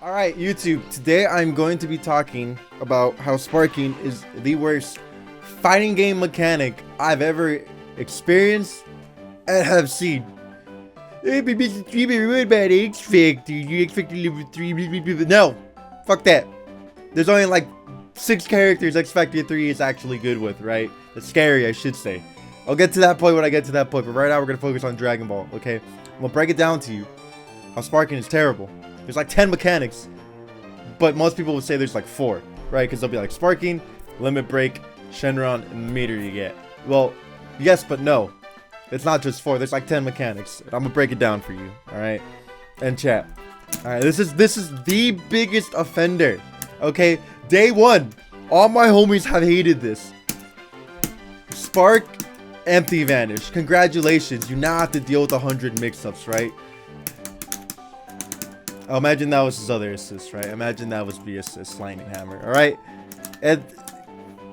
Alright, YouTube, today I'm going to be talking about how sparking is the worst fighting game mechanic I've ever experienced and have seen. Ruined by the X Factor. You expect to live with 3. No, fuck that. There's only like 6 characters X Factor 3 is actually good with, right? That's scary, I should say. I'll get to that point when I get to that point, but right now we're gonna focus on Dragon Ball, okay? I'm gonna break it down to you. How sparking is terrible. There's like 10 mechanics, but most people would say there's like 4, right? Because they'll be like sparking, limit break, Shenron, and meter you get. Well, yes, but no. It's not just 4. There's like 10 mechanics. I'm gonna break it down for you, all right? And chat. All right, this is the biggest offender. Okay, day 1. All my homies have hated this. Spark, empty vanish. Congratulations, you now have to deal with 100 mix-ups, right? Oh, imagine that was his other assist, right? Imagine that was B assist, Lightning Hammer, all right? And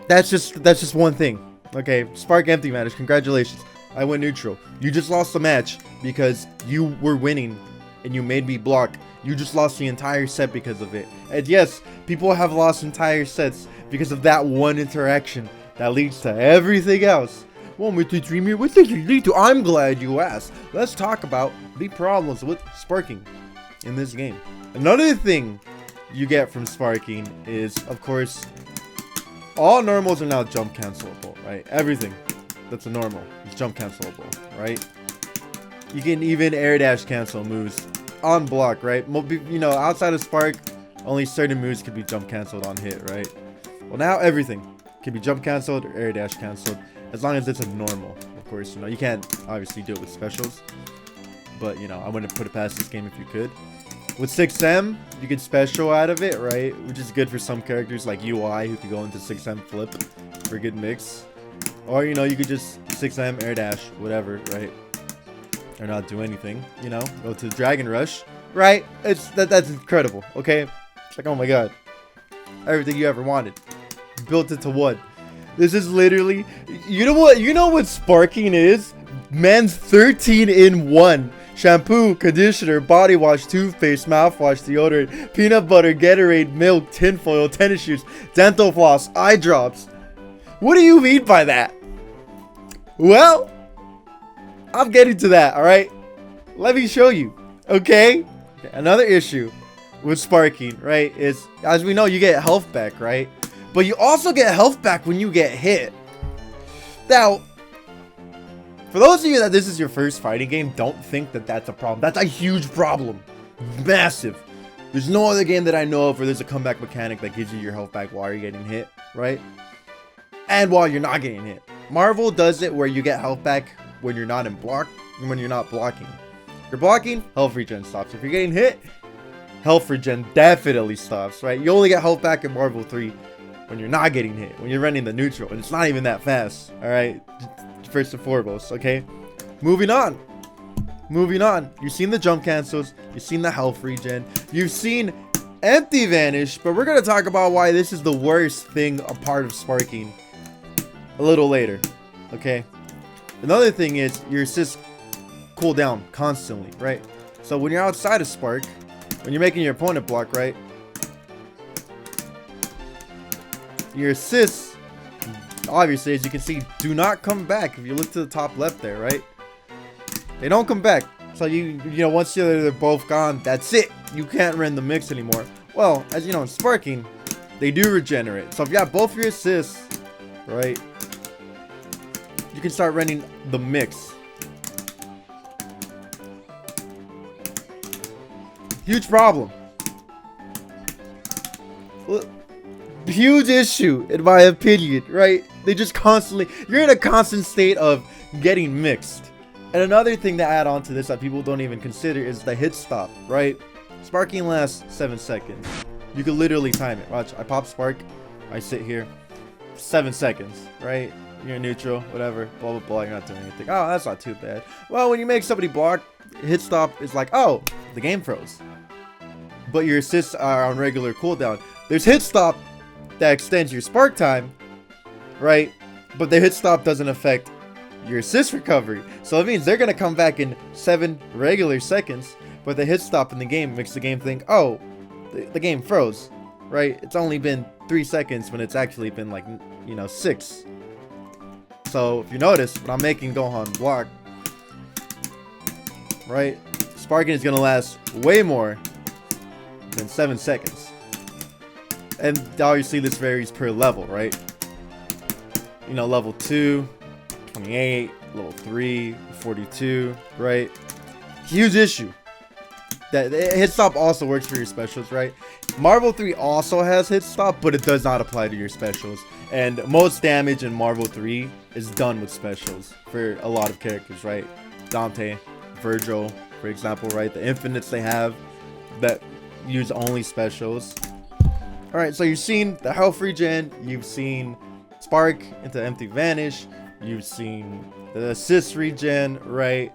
that's just one thing, okay? Spark, empty vanish. Congratulations, I went neutral. You just lost the match because you were winning and you made me block. You just lost the entire set because of it. And yes, people have lost entire sets because of that one interaction that leads to everything else. 1 2 3 what does it lead to? I'm glad you asked. Let's talk about the problems with sparking in this game. Another thing you get from sparking is, of course, all normals are now jump cancelable, right? Everything that's a normal is jump cancelable, right? You can even air dash cancel moves on block, right? You know, outside of spark, only certain moves can be jump canceled on hit, right? Well, now everything can be jump canceled or air dash canceled, as long as it's a normal. Of course, you know, you can't obviously do it with specials, but you know, I wouldn't put it past this game if you could. With 6M, you get special out of it, right? Which is good for some characters like UI who could go into 6M flip for a good mix. Or, you know, you could just 6M, air dash, whatever, right? Or not do anything, you know? Go to Dragon Rush, right? That's incredible, okay? It's like, oh my god. Everything you ever wanted. Built it to one. This is literally... You know what sparking is? Man's 13 in 1. Shampoo, conditioner, body wash, toothpaste, mouthwash, deodorant, peanut butter, Gatorade, milk, tinfoil, tennis shoes, dental floss, eye drops. What do you mean by that? Well, I'm getting to that, alright? Let me show you, okay? Another issue with sparking, right, is, as we know, you get health back, right? But you also get health back when you get hit. Now, for those of you that this is your first fighting game, don't think that that's a problem. That's a huge problem. Massive. There's no other game that I know of where there's a comeback mechanic that gives you your health back while you're getting hit, right? And while you're not getting hit. Marvel does it where you get health back when you're not in block and when you're not blocking. If you're blocking, health regen stops. If you're getting hit, health regen definitely stops, right? You only get health back in Marvel 3 when you're not getting hit, when you're running the neutral, and it's not even that fast, alright? First and foremost, okay? Moving on. You've seen the jump cancels, you've seen the health regen, you've seen empty vanish, but we're gonna talk about why this is the worst thing a part of sparking a little later, okay? Another thing is your assists cool down constantly, right? So when you're outside of spark, when you're making your opponent block, right, your assists, obviously, as you can see, do not come back. If you look to the top left there, right, they don't come back. So you know, once they're both gone, that's it. You can't run the mix anymore. Well, as you know, in sparking, they do regenerate. So if you have both your assists, right, you can start running the mix. Huge problem. Huge issue, in my opinion, right? They just constantly... You're in a constant state of getting mixed. And another thing to add on to this that people don't even consider is the hit stop, right? Sparking lasts 7 seconds. You can literally time it. Watch, I pop spark, I sit here, 7 seconds, right? You're neutral, whatever, blah, blah, blah, you're not doing anything. Oh, that's not too bad. Well, when you make somebody block, hit stop is like, oh, the game froze. But your assists are on regular cooldown. There's hit stop that extends your spark time, right? But the hit stop doesn't affect your assist recovery. So it means they're going to come back in 7 regular seconds, but the hit stop in the game makes the game think, oh, the game froze, right? It's only been 3 seconds when it's actually been like, you know, 6. So if you notice, when I'm making Gohan block, right, sparking is gonna last way more than 7 seconds. And obviously this varies per level, right? You know, level 2, 28, level 3, 42, right? Huge issue. That hit stop also works for your specials, right? Marvel 3 also has hit stop, but it does not apply to your specials. And most damage in Marvel 3 is done with specials for a lot of characters, right? Dante, Virgil, for example, right? The infinites they have that use only specials. Alright, so you've seen the health regen, you've seen Spark into Empty Vanish, you've seen the assist regen, right?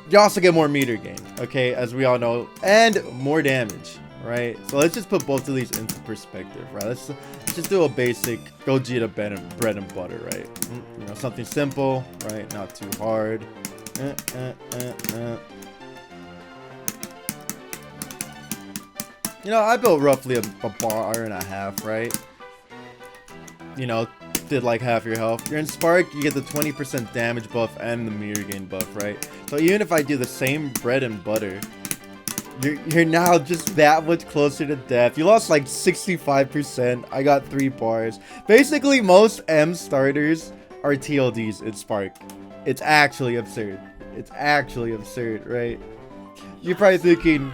You also get more meter gain, okay, as we all know, and more damage, right? So let's just put both of these into perspective, right? Let's just do a basic Gogeta bread and butter, right? You know, something simple, right? Not too hard. You know, I built roughly a bar and a half, right? You know, did like half your health. You're in Spark, you get the 20% damage buff and the meter gain buff, right? So even if I do the same bread and butter, you're now just that much closer to death. You lost like 65%. I got 3 bars. Basically, most M starters are TLDs in Spark. It's actually absurd. It's actually absurd, right? You're probably thinking,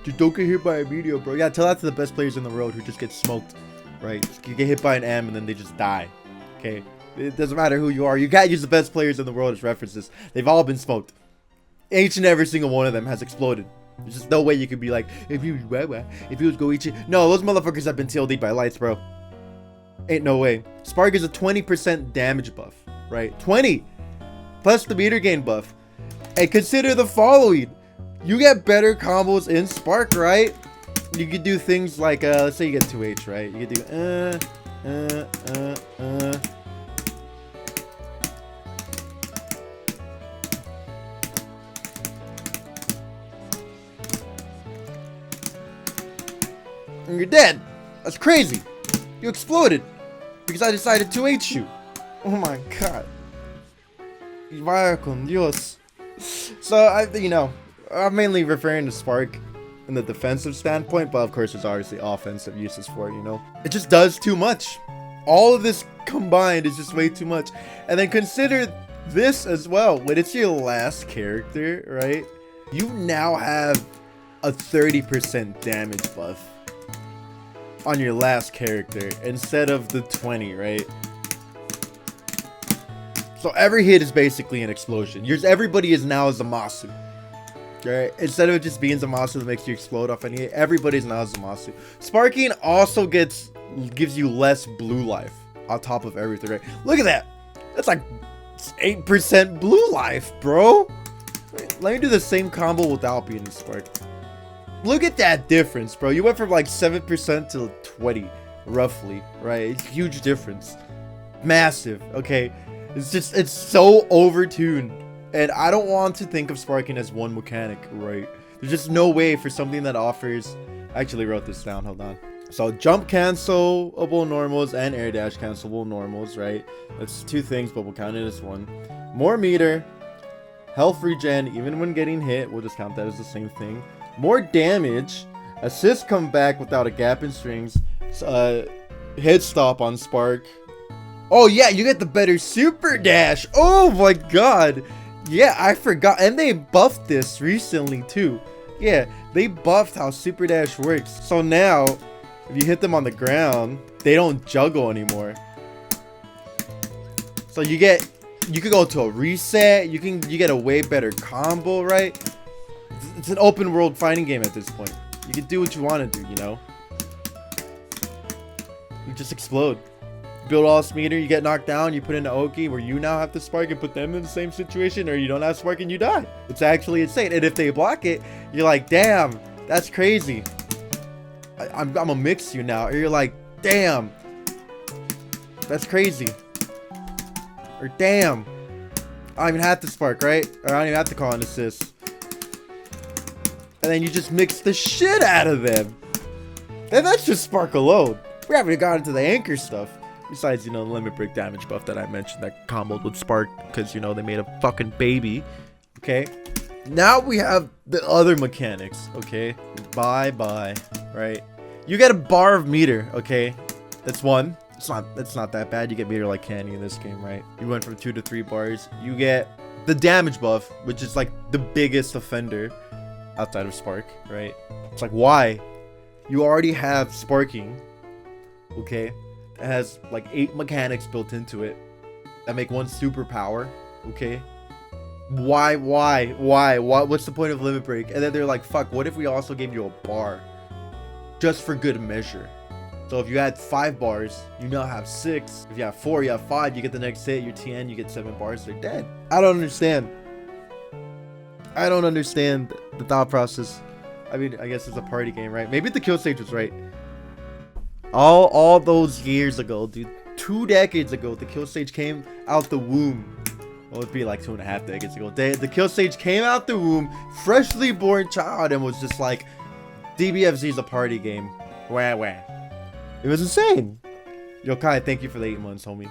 dude, don't get hit by a meteor, bro. Yeah, tell that to the best players in the world who just get smoked, right? You get hit by an M and then they just die. Okay, it doesn't matter who you are. You gotta use the best players in the world as references. They've all been smoked. Each and every single one of them has exploded. There's just no way you could be like, if you was Goichi. No, those motherfuckers have been TLD'd by lights, bro. Ain't no way. Spark is a 20% damage buff, right? 20 plus the meter gain buff. And consider the following: you get better combos in Spark, right? You could do things like, let's say you get 2H, right? You could do and you're dead. That's crazy. You exploded because I decided to H you. Oh my god. Vaya con Dios. So you know, I'm mainly referring to Spark in the defensive standpoint, but of course there's obviously offensive uses for it, you know. It just does too much. All of this combined is just way too much. And then consider this as well. When it's your last character, right? You now have a 30% damage buff on your last character instead of the 20, right? So every hit is basically an explosion. Everybody is now Zamasu. Right? Instead of it just being Zamasu that makes you explode off any hit, everybody's now Zamasu. Sparking also gives you less blue life on top of everything, right? Look at that. That's like 8% blue life, bro. Wait, let me do the same combo without being in Spark. Look at that difference, bro. You went from like 7% to 20, roughly, right? It's a huge difference. Massive, okay? It's so overtuned. And I don't want to think of sparking as one mechanic, right? There's just no way for something that offers... I actually wrote this down, hold on. So jump cancelable normals and air dash cancelable normals, right? That's 2 things, but we'll count it as 1. More meter, health regen, even when getting hit, we'll just count that as the same thing. More damage, assist come back without a gap in strings, hit stop on Spark. Oh yeah, you get the better super dash. Oh my god. Yeah, I forgot. And they buffed this recently too. Yeah, they buffed how super dash works. So now, if you hit them on the ground, they don't juggle anymore. So you could go to a reset. You get a way better combo, right? It's an open world fighting game at this point. You can do what you want to do, you know? You just explode. Build all this meter, you get knocked down, you put in the Oki where you now have to spark and put them in the same situation, or you don't have spark and you die. It's actually insane. And if they block it, you're like, damn, that's crazy. I'm gonna mix you now. Or you're like, damn, that's crazy. Or damn, I don't even have to spark, right? Or I don't even have to call an assist. And then you just mix the shit out of them. And that's just Spark alone. We haven't even gotten into the anchor stuff. Besides, you know, the limit break damage buff that I mentioned that comboed with Spark because, you know, they made a fucking baby. Okay. Now we have the other mechanics. Okay. Bye. Right. You get a bar of meter. Okay. That's one. It's not that bad. You get meter like candy in this game, right? You went from 2 to 3 bars. You get the damage buff, which is like the biggest offender outside of Spark, right? It's like, why? You already have Sparking, okay? It has like 8 mechanics built into it that make one superpower, okay? Why? What's the point of limit break? And then they're like, fuck, what if we also gave you a bar? Just for good measure. So if you had 5 bars, you now have 6. If you have 4, you have 5. You get the next hit, your TN, you get 7 bars, they're dead. I don't understand the thought process. I mean, I guess it's a party game, right? Maybe the kill stage was right. All those years ago, dude, 2 decades ago, the kill stage came out the womb. Well, it'd be like 2.5 decades ago. The kill stage came out the womb, freshly born child, and was just like, DBFZ is a party game. Wah. It was insane. Yo, Kai, thank you for the 8 months, homie.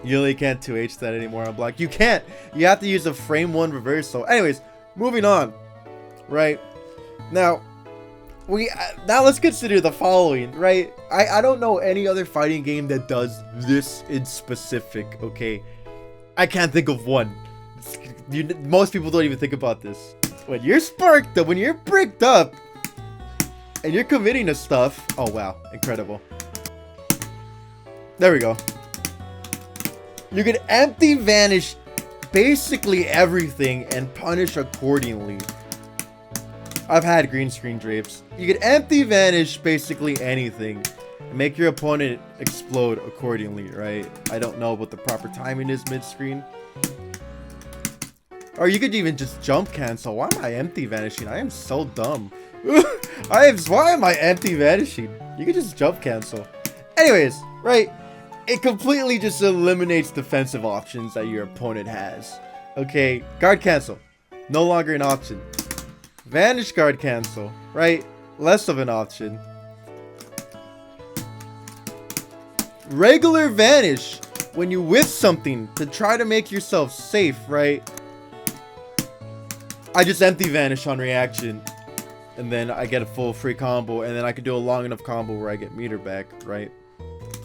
You really can't 2H that anymore on block. You can't. You have to use a frame 1 reverse. So, anyways, moving on. Right now, let's consider the following. Right, I don't know any other fighting game that does this in specific. Okay, I can't think of one. Most people don't even think about this. When you're sparked up, when you're bricked up, and you're committing to stuff. Oh wow, incredible. There we go. You can empty vanish basically everything and punish accordingly. I've had green screen drapes. You can empty vanish basically anything and make your opponent explode accordingly, right? I don't know what the proper timing is mid-screen. Or you could even just jump cancel. Why am I empty vanishing? I am so dumb. Why am I empty vanishing? You can just jump cancel. Anyways, right? It completely just eliminates defensive options that your opponent has. Okay, guard cancel. No longer an option. Vanish guard cancel, right? Less of an option. Regular vanish. When you whiff something to try to make yourself safe, right? I just empty vanish on reaction. And then I get a full free combo. And then I can do a long enough combo where I get meter back, right?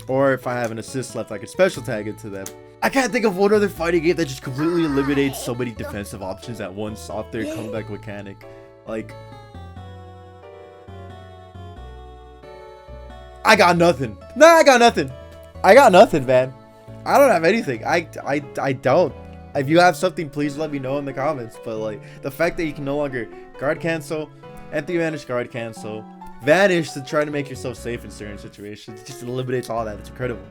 Or if I have an assist left, I can special tag it to them. I can't think of one other fighting game that just completely eliminates so many defensive options at once off their comeback mechanic. Like, I got nothing. No, I got nothing. I got nothing, man. I don't have anything. I don't. If you have something, please let me know in the comments. But like, the fact that you can no longer guard cancel, empty vanish guard cancel, vanish to try to make yourself safe in certain situations, it just eliminates all that. It's incredible.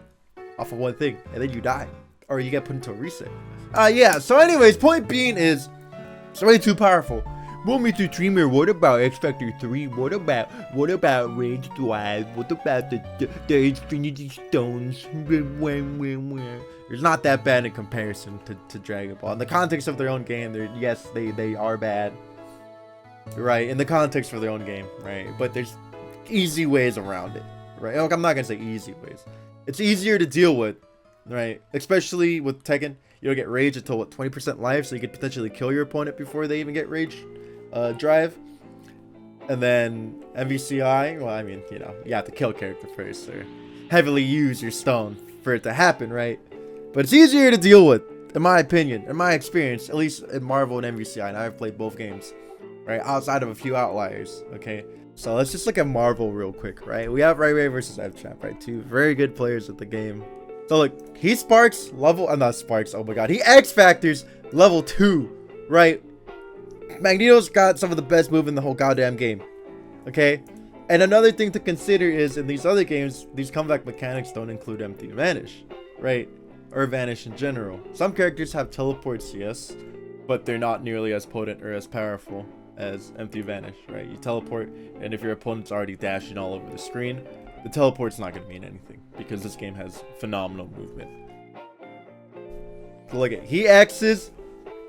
Off of one thing, and then you die. Or you get put into a reset. Yeah, so anyways, point being is, it's way too powerful. Well, Mr. Dreamer, what about X Factor 3? What about Rage Drive? What about the Infinity Stones? It's not that bad in comparison to Dragon Ball. In the context of their own game, yes, they are bad. Right, in the context for their own game, right? But there's easy ways around it, right? Look, I'm not gonna say easy ways. It's easier to deal with, right? Especially with Tekken. You don't get Rage until, what, 20% life, so you could potentially kill your opponent before they even get Rage Drive. And then MVCI, well, I mean, you know, you have to kill character first, or heavily use your stone for it to happen, right? But it's easier to deal with, in my opinion, in my experience, at least in Marvel and MVCI, and I've played both games, right? Outside of a few outliers, okay? So let's just look at Marvel real quick, right? We have Ray versus F-Champ, right? 2 very good players at the game. So look, he sparks level, not sparks, oh my god. He X Factors level 2, right? Magneto's got some of the best move in the whole goddamn game, okay? And another thing to consider is, in these other games, these comeback mechanics don't include empty vanish, right? Or vanish in general. Some characters have teleports, yes, but they're not nearly as potent or as powerful as empty vanish, right? You teleport, and if your opponent's already dashing all over the screen, the teleport's not going to mean anything, because this game has phenomenal movement. So look at, he X's,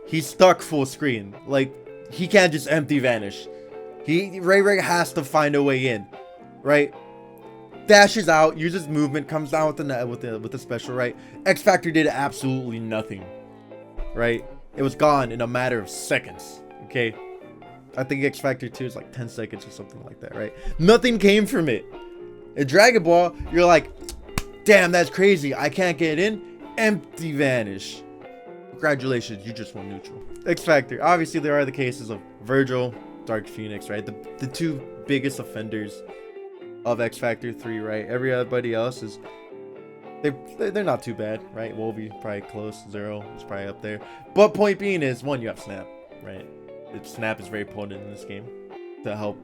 he's stuck full screen. Like, he can't just empty vanish. Ray has to find a way in, right? Dashes out, uses movement, comes down with the special, right? X Factor did absolutely nothing, right? It was gone in a matter of seconds. Okay, I think X Factor 2 is like 10 seconds or something like that, right? Nothing came from it. In Dragon Ball, you're like, damn, that's crazy. I can't get in. Empty vanish. Congratulations, you just won neutral. X Factor. Obviously, there are the cases of Virgil, Dark Phoenix, right? The two biggest offenders of X Factor 3, right? Everybody else is they're not too bad, right? Wolvie probably close. Zero is probably up there. But point being is, one, you have Snap, right? Snap is very potent in this game to help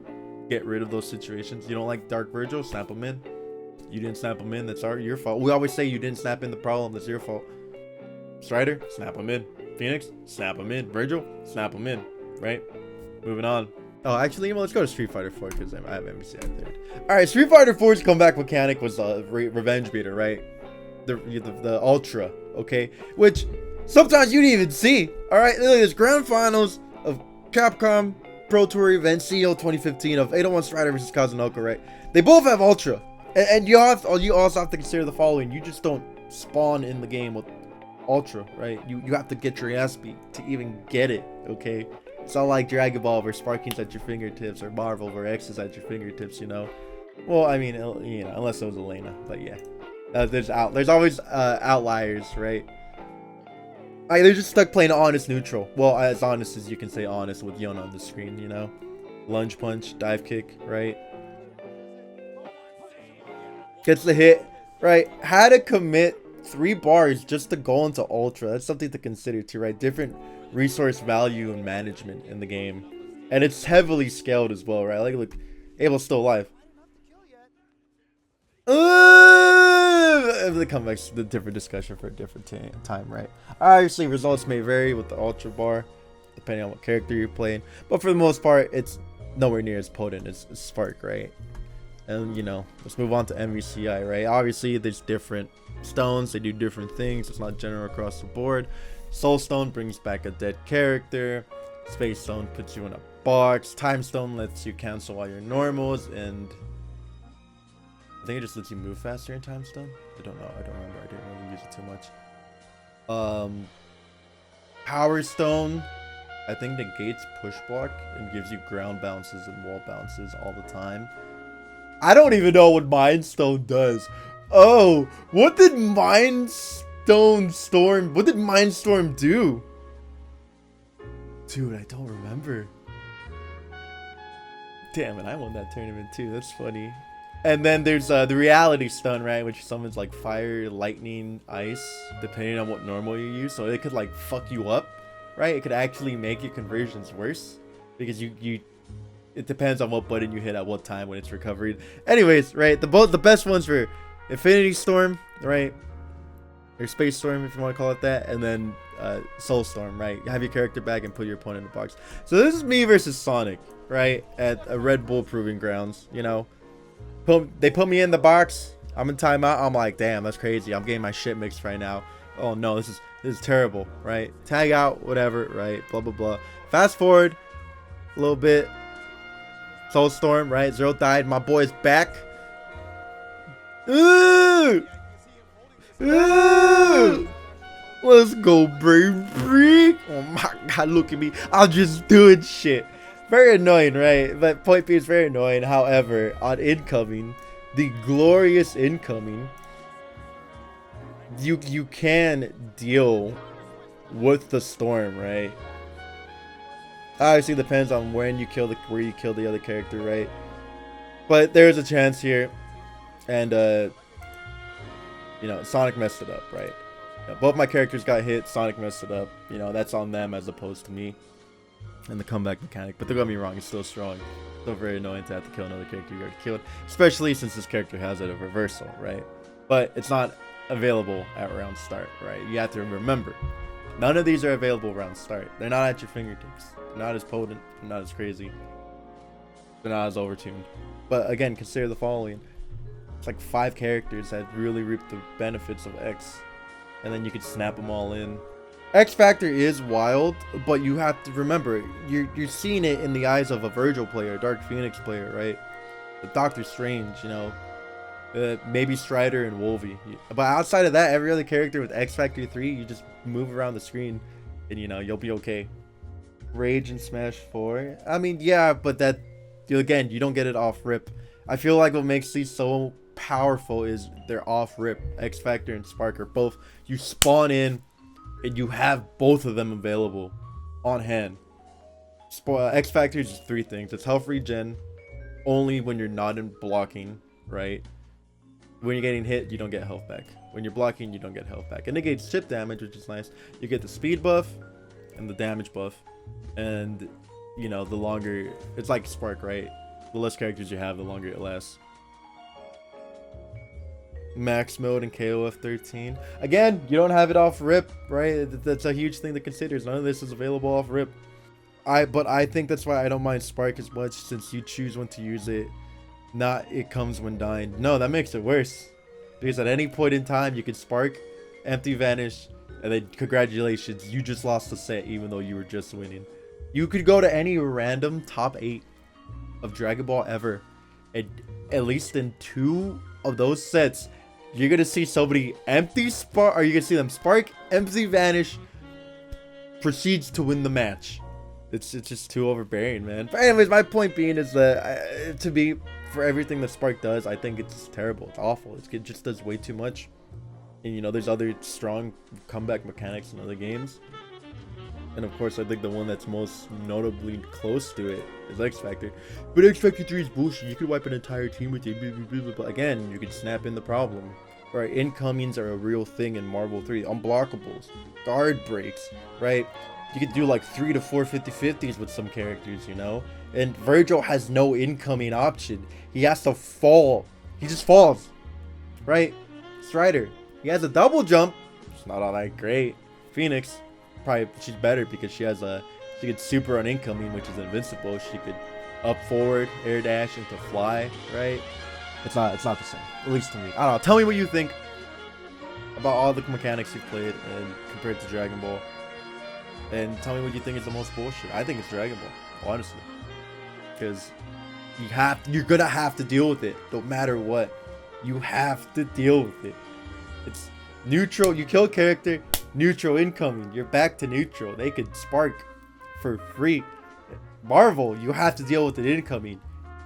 get rid of those situations. You don't like Dark Virgil? Snap him in. You didn't snap him in, that's your fault. We always say you didn't snap in the problem, that's your fault. Strider, snap him in. Phoenix, snap him in. Virgil, snap him in. Right? Moving on. Oh, actually, let's go to Street Fighter 4 because I have MVCI third. Alright, Street Fighter 4's comeback mechanic was Revenge Beater, right? The Ultra, okay? Which sometimes you didn't even see. Alright, there's grand finals of Capcom Pro Tour event CEO 2015 of 801 Strider versus Kazunoko, right? They both have Ultra. And you also have to consider the following. You just don't spawn in the game with Ultra, right? You have to get your ass beat to even get it, okay? It's not like Dragon Ball where Sparking's at your fingertips, or Marvel where X is at your fingertips, you know? Well, I mean, you know, unless it was Elena, but yeah. There's always outliers, right? Like, they're just stuck playing honest neutral. Well, as honest as you can say honest with Yona on the screen, you know? Lunge punch, dive kick, right? Gets the hit, right? Had to commit 3 bars just to go into Ultra. That's something to consider too, right? Different resource value and management in the game. And it's heavily scaled as well, right? Like, look, Abel's still alive. The comeback's the different discussion for a different time, right? Obviously, results may vary with the Ultra bar, depending on what character you're playing. But for the most part, it's nowhere near as potent as Spark, right? And, you know, let's move on to MVCI, right? Obviously, there's different stones. They do different things. It's not general across the board. Soul Stone brings back a dead character. Space Stone puts you in a box. Time Stone lets you cancel all your normals. And I think it just lets you move faster in Time Stone. I don't know. I don't remember. I didn't really use it too much. Power Stone, I think, negates push block and gives you ground bounces and wall bounces all the time. I don't even know what Mind Stone does. Oh, what did Mind Storm do? Dude, I don't remember. Damn it, I won that tournament too. That's funny. And then there's the Reality Stun, right? Which summons like fire, lightning, ice, depending on what normal you use. So it could like fuck you up, right? It could actually make your conversions worse. Because it depends on what button you hit at what time when it's recovering. Anyways, right, the best ones for Infinity Storm, right, or Space Storm if you want to call it that, and then Soul Storm, right? Have your character back and put your opponent in the box. So this is me versus Sonic, right, at a Red Bull Proving Grounds. You know, they put me in the box. I'm in timeout. I'm like, damn, that's crazy. I'm getting my shit mixed right now. Oh no, this is terrible, right? Tag out, whatever, right? Blah blah blah. Fast forward a little bit. Soul Storm, right? Zero died. My boy's back. Ooh! Ooh! Let's go, baby. Oh my god, look at me. I'm just doing shit. Very annoying, right? But point B is very annoying. However, on incoming, the glorious incoming, you can deal with the storm, right? Obviously depends on when you kill where you kill the other character, right? But there's a chance here, and you know, Sonic messed it up, right? You know, both my characters got hit. Sonic messed it up. You know, that's on them as opposed to me. And the comeback mechanic, but don't get me wrong, it's still strong. Still very annoying to have to kill another character you already killed, especially since this character has it a reversal, right? But it's not available at round start, right? You have to remember, none of these are available round start. They're not at your fingertips. They're not as potent. They're not as crazy. They're not as overtuned. But again, consider the following: it's like 5 characters that really reap the benefits of X, and then you could snap them all in. X Factor is wild, but you have to remember, you're seeing it in the eyes of a Virgil player, Dark Phoenix player, right? Doctor Strange, you know, maybe Strider and Wolvie. But outside of that, every other character with X Factor 3, you just move around the screen, and you know you'll be okay. Rage and Smash 4. I mean, yeah, but that again, you don't get it off rip. I feel like what makes these so powerful is they're off rip. X Factor and Spark are both. You spawn in, and you have both of them available on hand. X Factor is just 3 things. It's health regen only when you're not in blocking, right? When you're getting hit, you don't get health back. When you're blocking, you don't get health back. It negates chip damage, which is nice. You get the speed buff and the damage buff. And, you know, the longer... It's like Spark, right? The less characters you have, the longer it lasts. Max mode and KOF 13. Again, you don't have it off rip, right? That's a huge thing to consider. None of this is available off rip. But I think that's why I don't mind Spark as much, since you choose when to use it. Not it comes when dying. No, that makes it worse. Because at any point in time, you can Spark, empty vanish, and then congratulations, you just lost the set even though you were just winning. You could go to any random top 8 of Dragon Ball ever, and at least in 2 of those sets, you're gonna see somebody empty Spark, or you can see them Spark, empty vanish, proceeds to win the match. It's just too overbearing, man. But anyways, my point being is that to be for everything that Spark does, I think it's terrible. It's awful. It just does way too much. And you know, there's other strong comeback mechanics in other games. And of course, I think the one that's most notably close to it is X Factor. But X Factor 3 is bullshit. You could wipe an entire team with it. But again, you could snap in the problem. Right? Incomings are a real thing in Marvel 3. Unblockables, guard breaks, right? You could do like 3 to 4 50-50s with some characters, you know? And Virgil has no incoming option. He has to fall. He just falls. Right? Strider, he has a double jump. It's not all that great. Phoenix, probably she's better because she could super on incoming, which is invincible. She could up forward, air dash into fly, right? It's not the same. At least to me. I don't know. Tell me what you think about all the mechanics you've played and compared to Dragon Ball. And tell me what you think is the most bullshit. I think it's Dragon Ball, honestly. Because you're gonna have to deal with it, no matter what. You have to deal with it. It's neutral. You kill character, neutral incoming. You're back to neutral. They could Spark for free. Marvel, you have to deal with it incoming.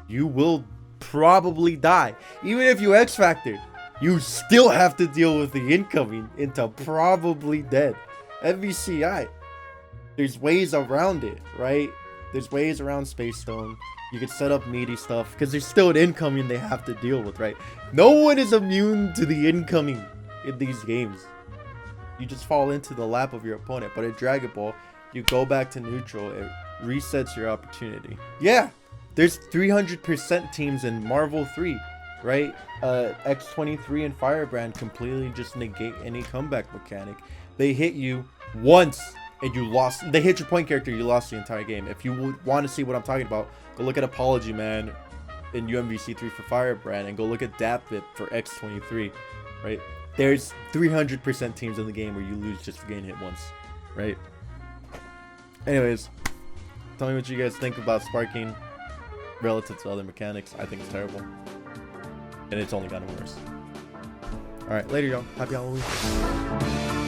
You will probably die. Even if you X Factor, you still have to deal with the incoming into probably dead. MVCI. There's ways around it, right? There's ways around Space Stone. You can set up meaty stuff because there's still an incoming they have to deal with, right? No one is immune to the incoming in these games. You just fall into the lap of your opponent. But in Dragon Ball, you go back to neutral. It resets your opportunity. Yeah, there's 300% teams in Marvel 3, right? X23 and Firebrand completely just negate any comeback mechanic. They hit you once and you lost. They hit your point character, you lost the entire game. If you would want to see what I'm talking about, go look at Apology Man in UMVC3 for Firebrand, and go look at DAPVIP for X23, right? There's 300% teams in the game where you lose just for getting hit once, right? Anyways, tell me what you guys think about sparking relative to other mechanics. I think it's terrible, and it's only gotten worse. Alright, later y'all. Happy Halloween.